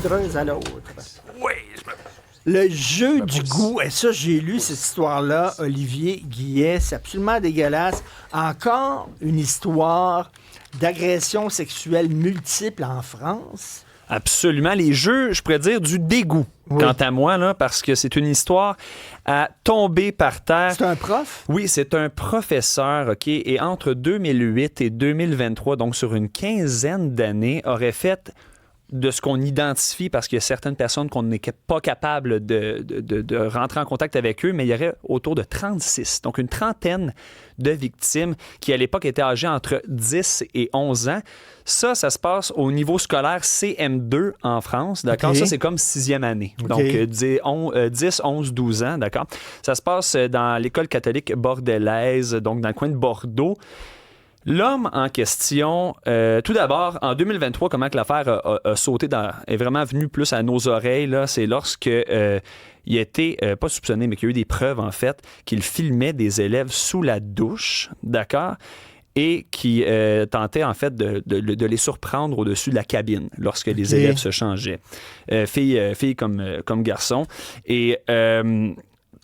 poudreuse à l'autre. Oui, Le jeu du goût, et ça, j'ai lu cette histoire-là, Olivier Guillet, c'est absolument dégueulasse. Encore une histoire d'agression sexuelle multiple en France. absolument. Les jeux, je pourrais dire, du dégoût, Oui. quant à moi, là, parce que c'est une histoire à tomber par terre. C'est un prof? Oui, c'est un professeur, OK, et entre 2008 et 2023, donc sur une quinzaine d'années, aurait fait de ce qu'on identifie, parce qu'il y a certaines personnes qu'on n'est pas capable de rentrer en contact avec eux, mais il y aurait autour de 36, donc une trentaine de victimes qui, à l'époque, étaient âgées entre 10 et 11 ans. Ça se passe au niveau scolaire CM2 en France, d'accord? Okay. Ça, c'est comme sixième année. Okay. Donc, 10, 11, 12 ans, d'accord? Ça se passe dans l'école catholique bordelaise, donc dans le coin de Bordeaux. L'homme en question, tout d'abord, en 2023, comment que l'affaire a sauté, est vraiment venue plus à nos oreilles, là, c'est lorsque il a été, pas soupçonné, mais qu'il y a eu des preuves, en fait, qu'il filmait des élèves sous la douche, d'accord? Et qui tentait, en fait, de les surprendre au-dessus de la cabine lorsque les élèves se changeaient. Filles comme garçons. Et...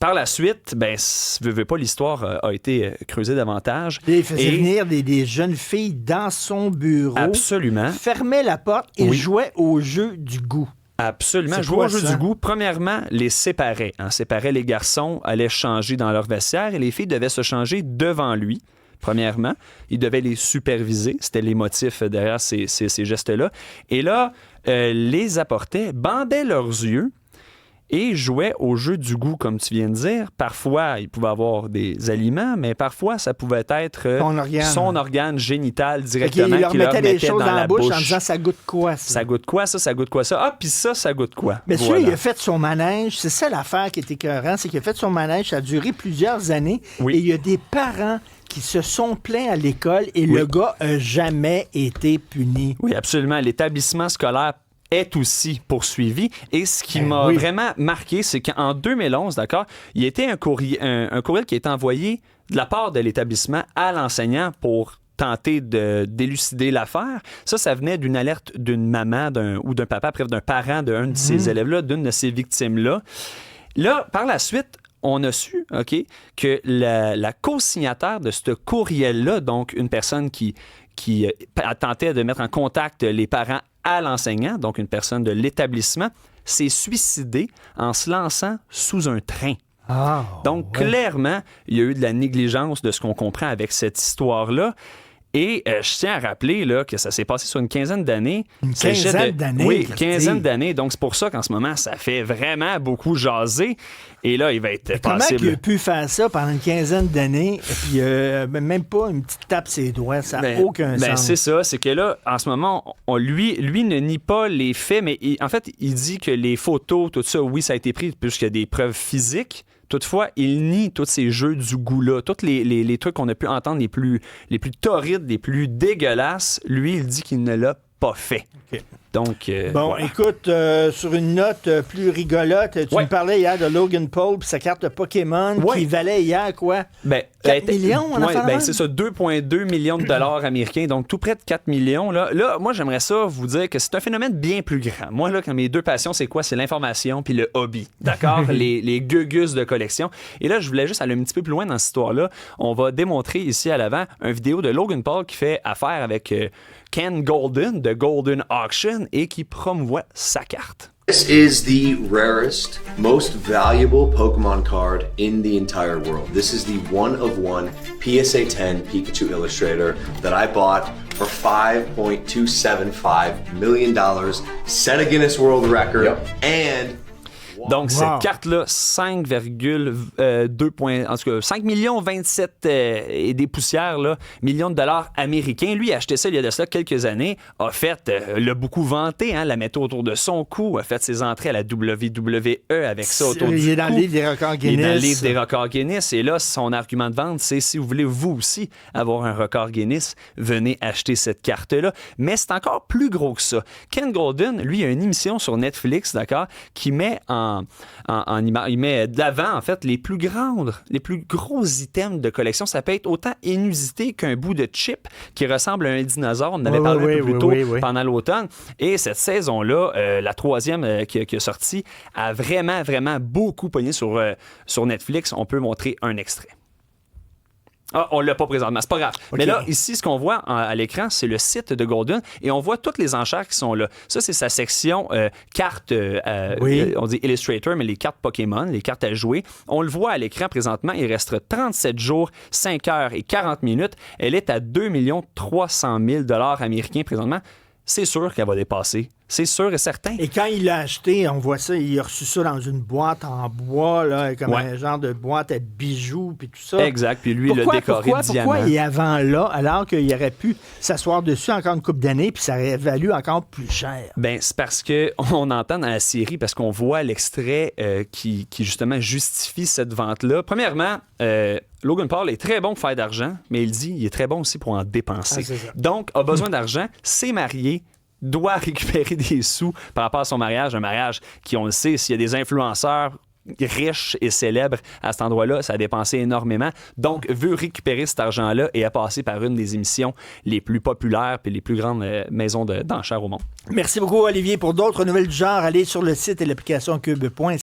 par la suite, veux pas, l'histoire a été creusée davantage. Il faisait venir des jeunes filles dans son bureau. Absolument. Fermait la porte et jouait au jeu du goût. Absolument. Jouer au jeu du goût, premièrement, les séparait. Séparait les garçons, allaient changer dans leur vestiaire et les filles devaient se changer devant lui. Premièrement, il devait les superviser. C'était les motifs derrière ces gestes-là. Et là, les apportait, bandait leurs yeux et jouait au jeu du goût, comme tu viens de dire. Parfois, il pouvait avoir des aliments, mais parfois, ça pouvait être son organe génital directement il leur qui leur mettait mettait des choses dans dans la bouche bouche en disant « ça goûte quoi, ça? » Ça goûte quoi, ça? Ça goûte quoi, ça? Ah, puis ça goûte quoi? Mais voilà. celui, il a fait son manège. C'est ça l'affaire qui est écœurante, c'est qu'il a fait son manège. Ça a duré plusieurs années. Oui. Et il y a des parents qui se sont plaints à l'école et le gars n'a jamais été puni. Oui, absolument. L'établissement scolaire est aussi poursuivi. Et ce qui m'a vraiment marqué, c'est qu'en 2011, d'accord, il y a été un courriel qui a été envoyé de la part de l'établissement à l'enseignant pour tenter d'élucider l'affaire. Ça venait d'une alerte d'une maman ou d'un papa, bref, d'un parent d'un de ces élèves-là, d'une de ces victimes-là. Là, par la suite, on a su, OK, que la co-signataire de ce courriel-là, donc une personne qui tentait de mettre en contact les parents à l'enseignant, donc une personne de l'établissement, s'est suicidée en se lançant sous un train. Donc, clairement, il y a eu de la négligence de ce qu'on comprend avec cette histoire-là. Et je tiens à rappeler là, que ça s'est passé sur une quinzaine d'années. Une quinzaine d'années? Oui, une quinzaine d'années. Donc, c'est pour ça qu'en ce moment, ça fait vraiment beaucoup jaser. Et là, il va être passible. Comment il a pu faire ça pendant une quinzaine d'années et puis même pas une petite tape ses doigts? Ça n'a aucun sens. C'est ça. C'est que là, en ce moment, lui ne nie pas les faits, mais en fait, il dit que les photos, tout ça, oui, ça a été pris puisqu'il y a des preuves physiques. Toutefois, il nie tous ces jeux du goût-là, tous les trucs qu'on a pu entendre les plus torrides, les plus dégueulasses. Lui, il dit qu'il ne l'a pas fait. Okay. Donc, voilà. Écoute, sur une note plus rigolote, tu me parlais hier de Logan Paul et sa carte Pokémon qui valait hier quoi? 4 millions en affaires? C'est ça, 2,2 millions de dollars américains, donc tout près de 4 millions. Là, moi, j'aimerais ça vous dire que c'est un phénomène bien plus grand. Moi, là, quand mes deux passions, c'est quoi? C'est l'information puis le hobby, d'accord? les gugus de collection. Et là, je voulais juste aller un petit peu plus loin dans cette histoire-là. On va démontrer ici à l'avant une vidéo de Logan Paul qui fait affaire avec Ken Goldin de Golden Auction et qui promouvoit sa carte. This is the rarest, most valuable Pokemon card in the entire world. This is the one-of-one PSA 10 Pikachu Illustrator that I bought for $5.275 million, set a Guinness World Record, and... Donc, cette carte-là, 5 millions 27 et des poussières, là, millions de dollars américains. Lui, a acheté ça il y a de cela quelques années, a fait, l'a beaucoup vanté, la mettait autour de son cou, a fait ses entrées à la WWE avec ça autour du cou. Il est dans le livre des records Guinness. Il est dans le livre des records Guinness. Et là, son argument de vente, c'est si vous voulez, vous aussi, avoir un record Guinness, venez acheter cette carte-là. Mais c'est encore plus gros que ça. Ken Goldin, lui, a une émission sur Netflix, d'accord, qui met en il met de l'avant, en fait, les plus gros items de collection. Ça peut être autant inusité qu'un bout de chip qui ressemble à un dinosaure. On en avait parlé un peu plus tôt pendant l'automne. Et cette saison-là, la troisième qui est sortie, a vraiment, vraiment beaucoup pogné sur Netflix. On peut montrer un extrait. Ah, on l'a pas présentement, c'est pas grave. Okay. Mais là, ici, ce qu'on voit à l'écran, c'est le site de Goldin et on voit toutes les enchères qui sont là. Ça, c'est sa section cartes, on dit Illustrator, mais les cartes Pokémon, les cartes à jouer. On le voit à l'écran présentement, il reste 37 jours, 5 heures et 40 minutes. Elle est à 2 300 000 $ américains présentement. C'est sûr qu'elle va dépasser. C'est sûr et certain. Et quand il l'a acheté, on voit ça, il a reçu ça dans une boîte en bois, là, comme un genre de boîte à bijoux, puis tout ça. Exact, puis lui, il l'a décoré de diamants. Pourquoi il est avant là, alors qu'il aurait pu s'asseoir dessus encore une couple d'années, puis ça aurait valu encore plus cher? Ben, c'est parce qu'on entend dans la série, parce qu'on voit l'extrait qui justement justifie cette vente-là. Premièrement, Logan Paul est très bon pour faire d'argent, mais il dit qu'il est très bon aussi pour en dépenser. Donc, a besoin d'argent, s'est marié, doit récupérer des sous par rapport à son mariage, un mariage qui, on le sait, s'il y a des influenceurs riche et célèbre à cet endroit-là, ça a dépensé énormément. Donc, veut récupérer cet argent-là et a passé par une des émissions les plus populaires et les plus grandes maisons d'enchères au monde. Merci beaucoup, Olivier. Pour d'autres nouvelles du genre, allez sur le site et l'application cube.ca.